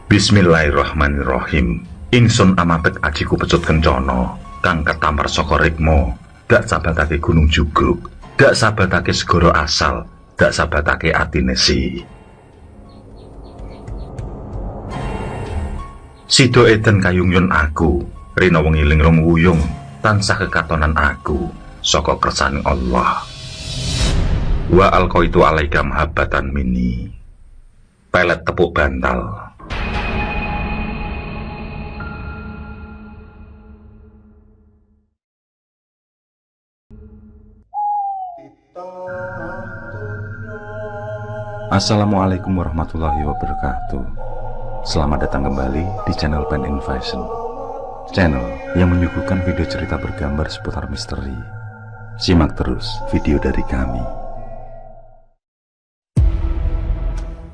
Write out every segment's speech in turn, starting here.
Bismillahirrahmanirrahim. Ingsun amapet ajiku pecut kencana, kang ketampar saka rikma, dak sabatake gunung juguk, dak sabatake segara asal, dak sabatake atine si. Sida eden kayungyon aku, rina wengi lingrung wuyung, tansah kekatonan aku, saka kersaning Allah. Wa alqaitu alaika mahabbatan minni. Pelet tepuk bantal. Assalamualaikum warahmatullahi wabarakatuh. Selamat datang kembali di channel Pen Invasion, channel yang menyuguhkan video cerita bergambar seputar misteri. Simak terus video dari kami.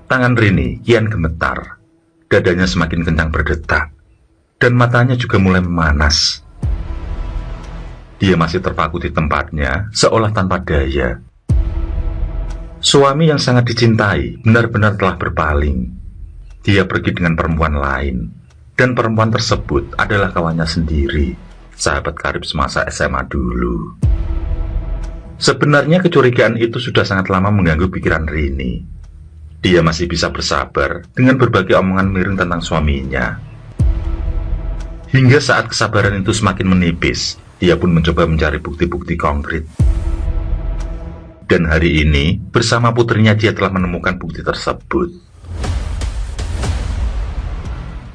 Tangan Rini kian gemetar, dadanya semakin kencang berdetak, dan matanya juga mulai memanas. Dia masih terpaku di tempatnya, seolah tanpa daya. Suami yang sangat dicintai benar-benar telah berpaling. Dia pergi dengan perempuan lain, dan perempuan tersebut adalah kawannya sendiri, sahabat karib semasa SMA dulu. Sebenarnya kecurigaan itu sudah sangat lama mengganggu pikiran Rini. Dia masih bisa bersabar dengan berbagai omongan miring tentang suaminya. Hingga saat kesabaran itu semakin menipis, dia pun mencoba mencari bukti-bukti konkret. Dan hari ini, bersama putrinya dia telah menemukan bukti tersebut.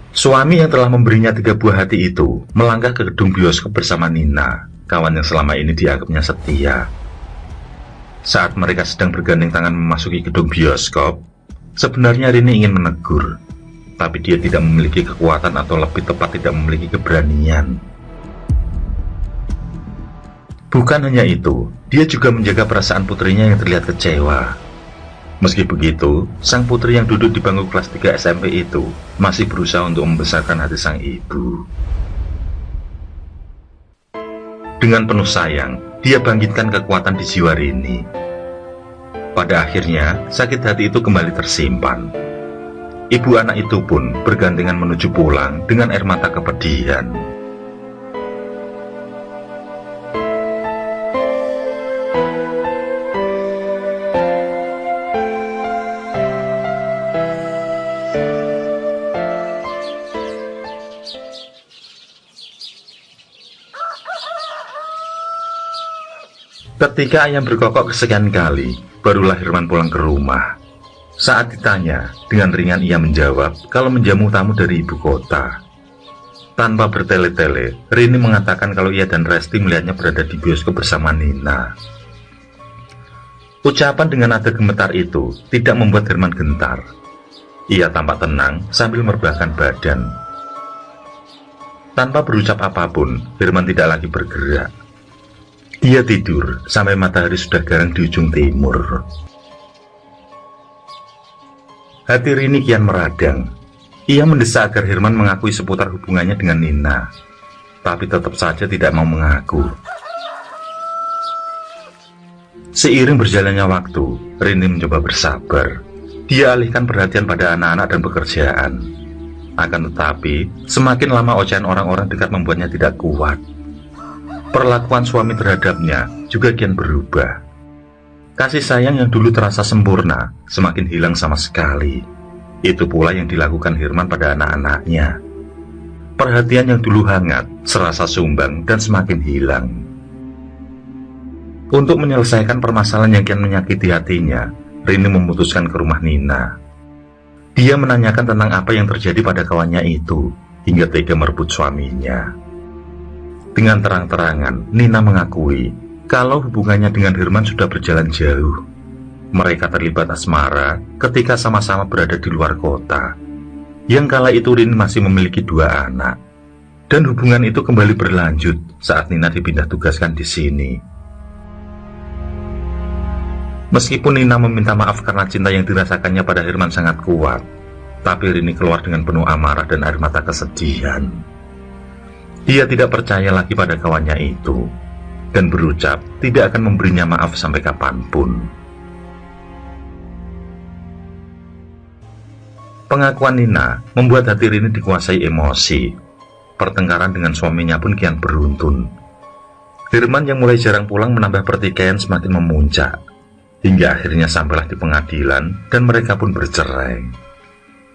Suami yang telah memberinya 3 buah hati itu melangkah ke gedung bioskop bersama Nina, kawan yang selama ini dianggapnya setia. Saat mereka sedang bergandeng tangan memasuki gedung bioskop, sebenarnya Rini ingin menegur, tapi dia tidak memiliki kekuatan atau lebih tepat tidak memiliki keberanian. Bukan hanya itu, dia juga menjaga perasaan putrinya yang terlihat kecewa. Meski begitu, sang putri yang duduk di bangku kelas 3 SMP itu masih berusaha untuk membesarkan hati sang ibu. Dengan penuh sayang, dia bangkitkan kekuatan di jiwa Rini. Pada akhirnya, sakit hati itu kembali tersimpan. Ibu anak itu pun bergandengan menuju pulang dengan air mata kepedihan. Ketika ayam berkokok kesekian kali, barulah Herman pulang ke rumah. Saat ditanya, dengan ringan ia menjawab kalau menjamu tamu dari ibu kota. Tanpa bertele-tele, Rini mengatakan kalau ia dan Resti melihatnya berada di bioskop bersama Nina. Ucapan dengan nada gemetar itu tidak membuat Herman gentar. Ia tampak tenang sambil merebahkan badan. Tanpa berucap apapun, Herman tidak lagi bergerak. Dia tidur sampai matahari sudah garang di ujung timur. Hati Rini kian meradang. Ia mendesak agar Herman mengakui seputar hubungannya dengan Nina, tapi tetap saja tidak mau mengaku. Seiring berjalannya waktu, Rini mencoba bersabar. Dia alihkan perhatian pada anak-anak dan pekerjaan. Akan tetapi, semakin lama ocehan orang-orang dekat membuatnya tidak kuat. Perlakuan suami terhadapnya juga kian berubah. Kasih sayang yang dulu terasa sempurna semakin hilang sama sekali. Itu pula yang dilakukan Herman pada anak-anaknya. Perhatian yang dulu hangat serasa sumbang dan semakin hilang. Untuk menyelesaikan permasalahan yang kian menyakiti hatinya, Rini memutuskan ke rumah Nina. Dia menanyakan tentang apa yang terjadi pada kawannya itu hingga tega merebut suaminya. Dengan terang-terangan, Nina mengakui kalau hubungannya dengan Herman sudah berjalan jauh. Mereka terlibat asmara ketika sama-sama berada di luar kota. Yang kala itu Rini masih memiliki 2 anak. Dan hubungan itu kembali berlanjut saat Nina dipindah tugaskan di sini. Meskipun Nina meminta maaf karena cinta yang dirasakannya pada Herman sangat kuat, tapi Rini keluar dengan penuh amarah dan air mata kesedihan. Dia tidak percaya lagi pada kawannya itu, dan berucap tidak akan memberinya maaf sampai kapanpun. Pengakuan Nina membuat hati Rini dikuasai emosi. Pertengkaran dengan suaminya pun kian beruntun. Firman yang mulai jarang pulang menambah pertikaian semakin memuncak, hingga akhirnya sampailah di pengadilan dan mereka pun bercerai.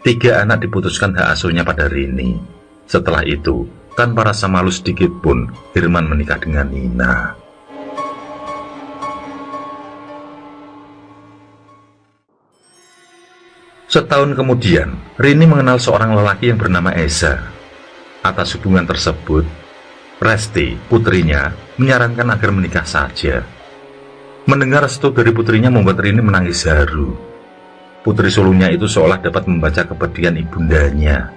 3 anak diputuskan hak asuhnya pada Rini. Setelah itu, tanpa rasa malu sedikit pun, Firman menikah dengan Nina. Setahun kemudian, Rini mengenal seorang lelaki yang bernama Eza. Atas hubungan tersebut, Resti, putrinya, menyarankan agar menikah saja. Mendengar restu dari putrinya membuat Rini menangis haru. Putri sulungnya itu seolah dapat membaca kepedihan ibundanya.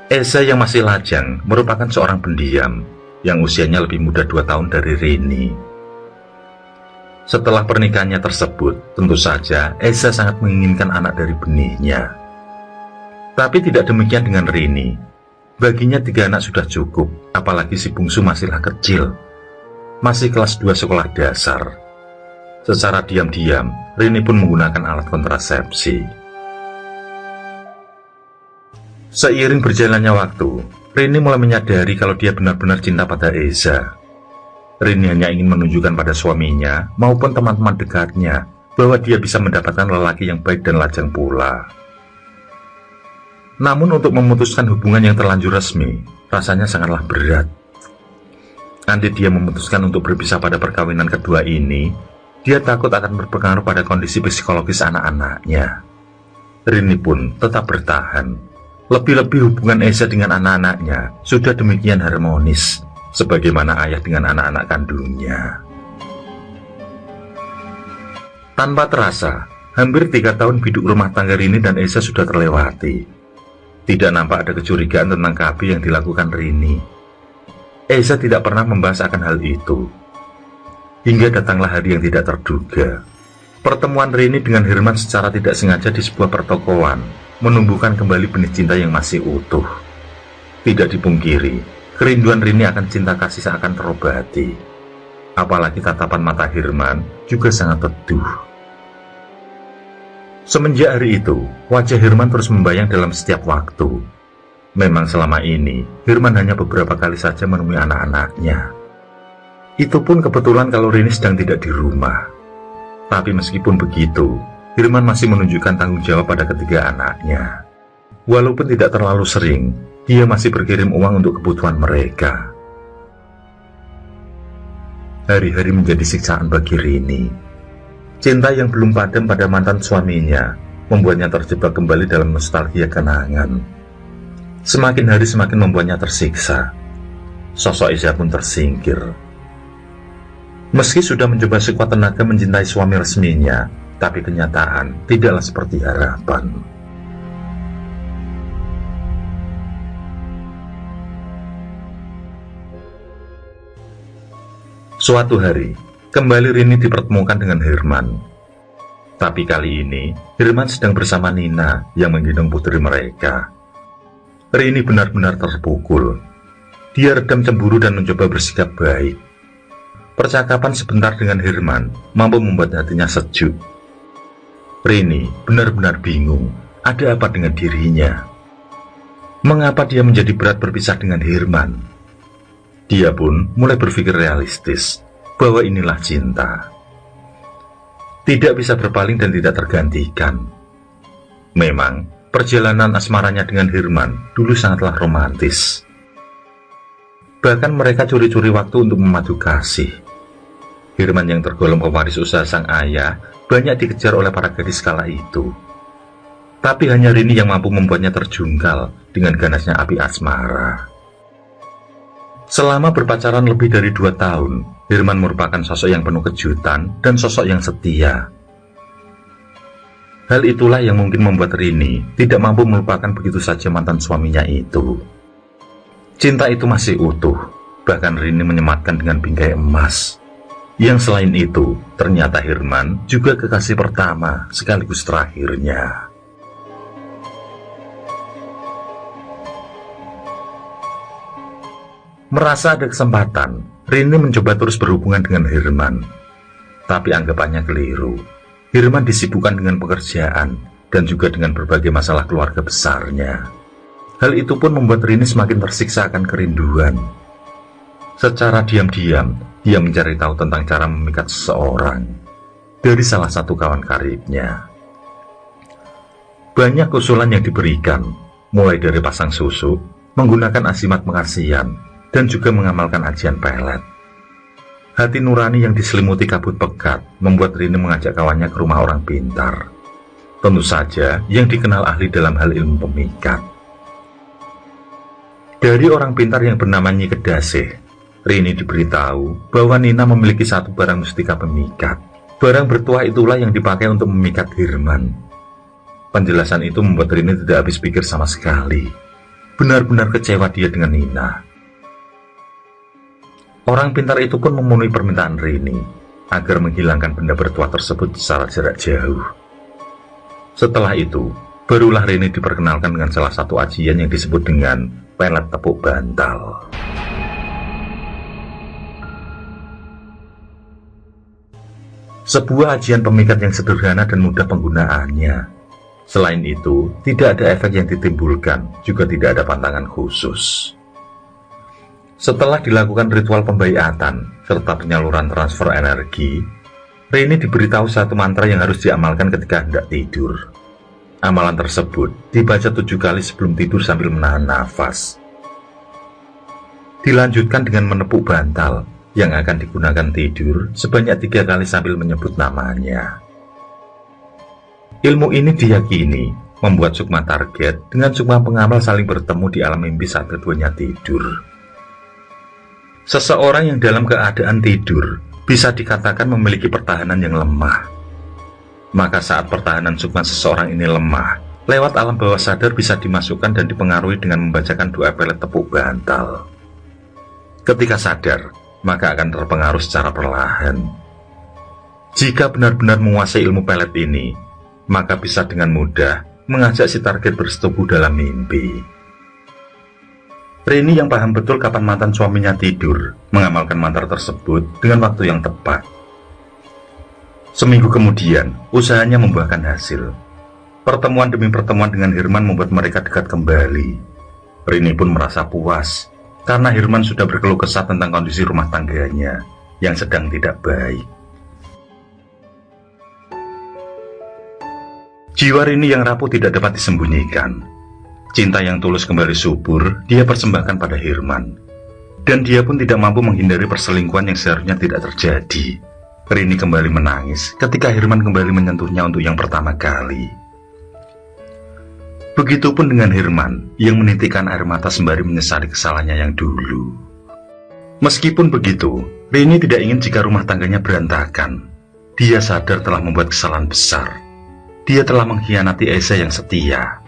Eza yang masih lajang merupakan seorang pendiam yang usianya lebih muda 2 tahun dari Rini. Setelah pernikahannya tersebut, tentu saja Eza sangat menginginkan anak dari benihnya. Tapi tidak demikian dengan Rini. Baginya 3 anak sudah cukup, apalagi si bungsu masihlah kecil, masih kelas 2 sekolah dasar. Secara diam-diam, Rini pun menggunakan alat kontrasepsi. Seiring berjalannya waktu, Rini mulai menyadari kalau dia benar-benar cinta pada Eza. Rini hanya ingin menunjukkan pada suaminya maupun teman-teman dekatnya bahwa dia bisa mendapatkan lelaki yang baik dan lajang pula. Namun untuk memutuskan hubungan yang terlanjur resmi, rasanya sangatlah berat. Andai dia memutuskan untuk berpisah pada perkawinan kedua ini, dia takut akan berpengaruh pada kondisi psikologis anak-anaknya. Rini pun tetap bertahan. Lebih-lebih hubungan Eza dengan anak-anaknya sudah demikian harmonis, sebagaimana ayah dengan anak-anak kandungnya. Tanpa terasa, hampir 3 tahun biduk rumah tangga Rini dan Eza sudah terlewati. Tidak nampak ada kecurigaan tentang KB yang dilakukan Rini. Eza tidak pernah membahas akan hal itu. Hingga datanglah hari yang tidak terduga. Pertemuan Rini dengan Herman secara tidak sengaja di sebuah pertokoan menumbuhkan kembali benih cinta yang masih utuh. Tidak dipungkiri, kerinduan Rini akan cinta kasih seakan terobati. Apalagi tatapan mata Herman juga sangat teduh. Semenjak hari itu, wajah Herman terus membayang dalam setiap waktu. Memang selama ini, Herman hanya beberapa kali saja menemui anak-anaknya. Itu pun kebetulan kalau Rini sedang tidak di rumah. Tapi meskipun begitu, Herman masih menunjukkan tanggung jawab pada ketiga anaknya. Walaupun tidak terlalu sering, dia masih berkirim uang untuk kebutuhan mereka. Hari-hari menjadi siksaan bagi Rini. Cinta yang belum padam pada mantan suaminya membuatnya terjebak kembali dalam nostalgia kenangan. Semakin hari semakin membuatnya tersiksa. Sosok Eza pun tersingkir. Meski sudah mencoba sekuat tenaga mencintai suami resminya, tapi kenyataan tidaklah seperti harapan. Suatu hari, kembali Rini dipertemukan dengan Herman. Tapi kali ini, Herman sedang bersama Nina yang menggendong putri mereka. Rini benar-benar terpukul. Dia redam cemburu dan mencoba bersikap baik. Percakapan sebentar dengan Herman mampu membuat hatinya sejuk. Rini benar-benar bingung, ada apa dengan dirinya? Mengapa dia menjadi berat berpisah dengan Herman? Dia pun mulai berpikir realistis bahwa inilah cinta. Tidak bisa berpaling dan tidak tergantikan. Memang, perjalanan asmaranya dengan Herman dulu sangatlah romantis. Bahkan mereka curi-curi waktu untuk memadu kasih. Herman yang tergolong pewaris usaha sang ayah banyak dikejar oleh para gadis kala itu. Tapi hanya Rini yang mampu membuatnya terjungkal dengan ganasnya api asmara. Selama berpacaran lebih dari 2 tahun, Herman merupakan sosok yang penuh kejutan dan sosok yang setia. Hal itulah yang mungkin membuat Rini tidak mampu melupakan begitu saja mantan suaminya itu. Cinta itu masih utuh, bahkan Rini menyematkan dengan bingkai emas. Yang selain itu, ternyata Herman juga kekasih pertama sekaligus terakhirnya. Merasa ada kesempatan, Rini mencoba terus berhubungan dengan Herman. Tapi anggapannya keliru. Herman disibukkan dengan pekerjaan dan juga dengan berbagai masalah keluarga besarnya. Hal itu pun membuat Rini semakin tersiksa akan kerinduan. Secara diam-diam, dia mencari tahu tentang cara memikat seseorang dari salah satu kawan karibnya. Banyak usulan yang diberikan, mulai dari pasang susu, menggunakan asimat pengasian, dan juga mengamalkan ajian pelet. Hati nurani yang diselimuti kabut pekat membuat Rini mengajak kawannya ke rumah orang pintar. Tentu saja yang dikenal ahli dalam hal ilmu pemikat. Dari orang pintar yang bernama Nyi Kedasih, Rini diberitahu bahwa Nina memiliki satu barang mustika pemikat. Barang bertuah itulah yang dipakai untuk memikat Hirman. Penjelasan itu membuat Rini tidak habis pikir sama sekali. Benar-benar kecewa dia dengan Nina. Orang pintar itu pun memenuhi permintaan Rini agar menghilangkan benda bertuah tersebut secara jarak jauh. Setelah itu, barulah Rini diperkenalkan dengan salah satu ajian yang disebut dengan pelet tepuk bantal. Sebuah ajian pemikat yang sederhana dan mudah penggunaannya. Selain itu, tidak ada efek yang ditimbulkan, juga tidak ada pantangan khusus. Setelah dilakukan ritual pembaiatan serta penyaluran transfer energi, Rini diberitahu satu mantra yang harus diamalkan ketika hendak tidur. Amalan tersebut dibaca 7 kali sebelum tidur sambil menahan nafas. Dilanjutkan dengan menepuk bantal yang akan digunakan tidur sebanyak 3 kali sambil menyebut namanya. Ilmu ini diyakini membuat sukma target dengan sukma pengamal saling bertemu di alam mimpi saat keduanya tidur. Seseorang yang dalam keadaan tidur bisa dikatakan memiliki pertahanan yang lemah. Maka saat pertahanan sukma seseorang ini lemah, lewat alam bawah sadar bisa dimasukkan dan dipengaruhi dengan membacakan doa pelet tepuk bantal. Ketika sadar, maka akan terpengaruh secara perlahan. Jika benar-benar menguasai ilmu pelet ini, maka bisa dengan mudah mengajak si target bersetubuh dalam mimpi. Rini yang paham betul kapan mantan suaminya tidur, mengamalkan mantra tersebut dengan waktu yang tepat. Seminggu kemudian, usahanya membuahkan hasil. Pertemuan demi pertemuan dengan Hirman membuat mereka dekat kembali. Rini pun merasa puas, karena Hirman sudah berkeluh kesah tentang kondisi rumah tangganya, yang sedang tidak baik. Jiwa Rini yang rapuh tidak dapat disembunyikan. Cinta yang tulus kembali subur, dia persembahkan pada Hirman. Dan dia pun tidak mampu menghindari perselingkuhan yang seharusnya tidak terjadi. Rini kembali menangis ketika Hirman kembali menyentuhnya untuk yang pertama kali. Begitupun dengan Hirman, yang menitikkan air mata sembari menyesali kesalahannya yang dulu. Meskipun begitu, Rini tidak ingin jika rumah tangganya berantakan. Dia sadar telah membuat kesalahan besar. Dia telah mengkhianati Esa yang setia.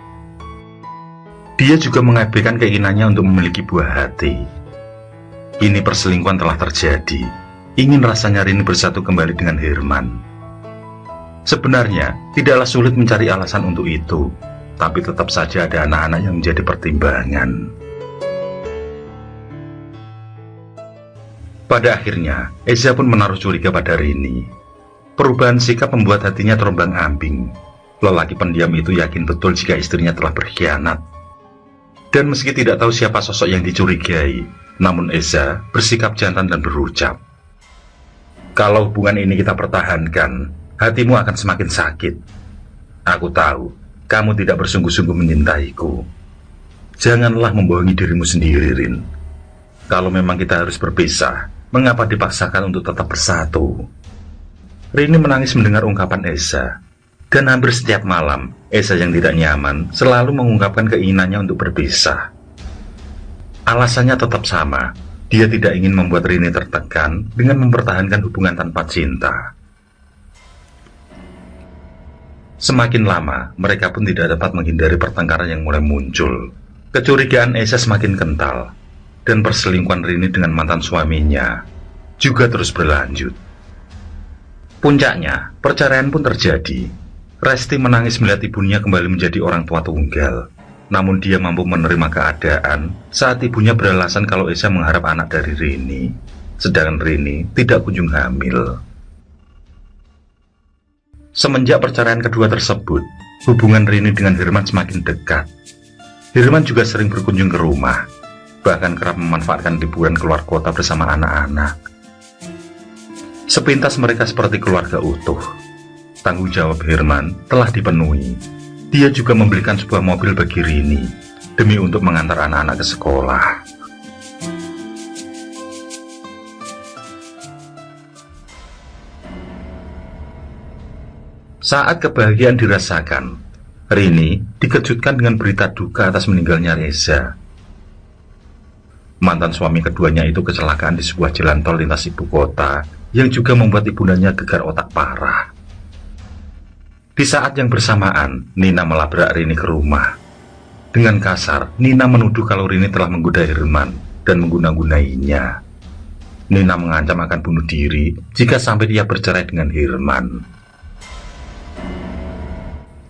Dia juga mengabaikan keinginannya untuk memiliki buah hati. Kini perselingkuhan telah terjadi. Ingin rasanya Rini bersatu kembali dengan Hirman. Sebenarnya, tidaklah sulit mencari alasan untuk itu, tapi tetap saja ada anak-anak yang menjadi pertimbangan. Pada akhirnya, Eza pun menaruh curiga pada Rini. Perubahan sikap membuat hatinya terombang-ambing. Lelaki pendiam itu yakin betul jika istrinya telah berkhianat. Dan meski tidak tahu siapa sosok yang dicurigai, namun Eza bersikap jantan dan berucap, "Kalau hubungan ini kita pertahankan, hatimu akan semakin sakit. Aku tahu, kamu tidak bersungguh-sungguh menyintaiku. Janganlah membohongi dirimu sendiri, Rin. Kalau memang kita harus berpisah, mengapa dipaksakan untuk tetap bersatu?" Rini menangis mendengar ungkapan Eza. Dan hampir setiap malam, Esa yang tidak nyaman selalu mengungkapkan keinginannya untuk berpisah. Alasannya tetap sama, dia tidak ingin membuat Rini tertekan dengan mempertahankan hubungan tanpa cinta. Semakin lama, mereka pun tidak dapat menghindari pertengkaran yang mulai muncul. Kecurigaan Esa semakin kental, dan perselingkuhan Rini dengan mantan suaminya juga terus berlanjut. Puncaknya, perceraian pun terjadi. Resti menangis melihat ibunya kembali menjadi orang tua tunggal. Namun dia mampu menerima keadaan saat ibunya beralasan kalau Esa mengharap anak dari Rini, sedangkan Rini tidak kunjung hamil. Semenjak perceraian kedua tersebut, Hubungan Rini dengan Herman semakin dekat. Herman juga sering berkunjung ke rumah, bahkan kerap memanfaatkan liburan keluar kota bersama anak-anak. Sepintas mereka seperti keluarga utuh. Tanggung jawab Herman telah dipenuhi. Dia juga membelikan sebuah mobil bagi Rini demi untuk mengantar anak-anak ke sekolah. Saat kebahagiaan dirasakan, Rini dikejutkan dengan berita duka atas meninggalnya Reza. Mantan suami keduanya itu kecelakaan di sebuah jalan tol lintas ibu kota yang juga membuat ibundanya gegar otak parah. Di saat yang bersamaan, Nina melabrak Rini ke rumah. Dengan kasar, Nina menuduh kalau Rini telah menggoda Herman dan mengguna-gunainya. Nina mengancam akan bunuh diri jika sampai dia bercerai dengan Herman.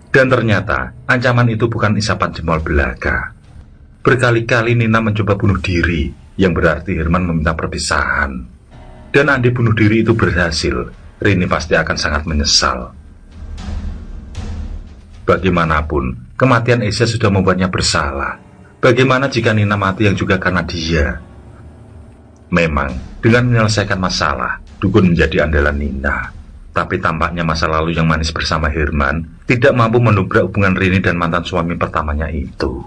Dan ternyata, ancaman itu bukan isapan jempol belaka. Berkali-kali Nina mencoba bunuh diri, yang berarti Herman meminta perpisahan. Dan andai bunuh diri itu berhasil, Rini pasti akan sangat menyesal. Bagaimanapun, kematian Eza sudah membuatnya bersalah. Bagaimana jika Nina mati yang juga karena dia? Memang, dengan menyelesaikan masalah, dukun menjadi andalan Nina. Tapi tampaknya masa lalu yang manis bersama Herman tidak mampu mendobrak hubungan Rini dan mantan suami pertamanya itu.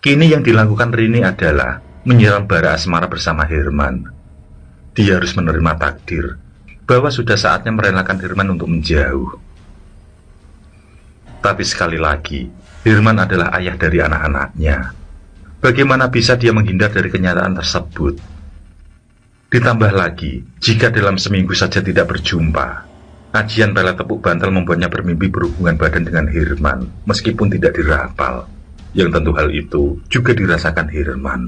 Kini yang dilakukan Rini adalah menyiram bara asmara bersama Herman. Dia harus menerima takdir bahwa sudah saatnya merelakan Herman untuk menjauh. Tapi sekali lagi, Herman adalah ayah dari anak-anaknya. Bagaimana bisa dia menghindar dari kenyataan tersebut? Ditambah lagi, jika dalam seminggu saja tidak berjumpa, ajian pelet tepuk bantal membuatnya bermimpi berhubungan badan dengan Herman, meskipun tidak dirapal. Yang tentu hal itu juga dirasakan Herman.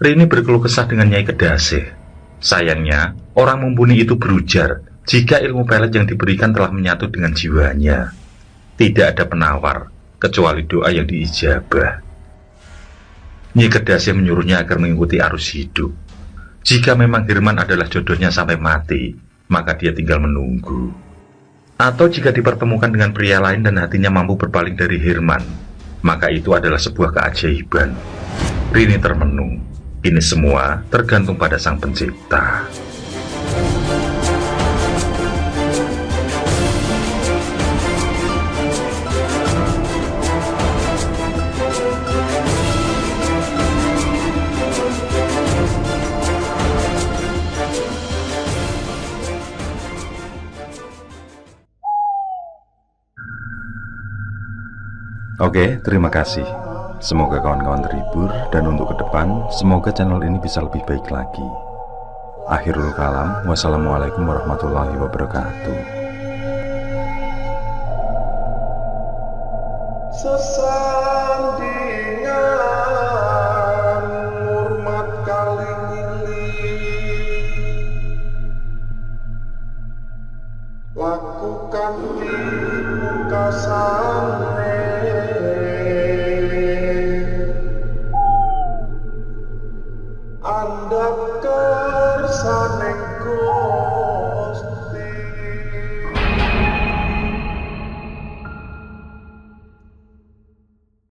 Rini berkeluh kesah dengan Nyai Kedasih. Sayangnya, orang mumpuni itu berujar jika ilmu pelet yang diberikan telah menyatu dengan jiwanya. Tidak ada penawar, kecuali doa yang diijabah. Nyai Kedasih menyuruhnya agar mengikuti arus hidup. Jika memang Herman adalah jodohnya sampai mati, maka dia tinggal menunggu. Atau jika dipertemukan dengan pria lain dan hatinya mampu berpaling dari Herman, maka itu adalah sebuah keajaiban. Rini termenung. Ini semua tergantung pada Sang Pencipta. Oke, terima kasih. Semoga kawan-kawan terhibur, dan untuk ke depan, semoga channel ini bisa lebih baik lagi. Akhirul kalam, wassalamualaikum warahmatullahi wabarakatuh.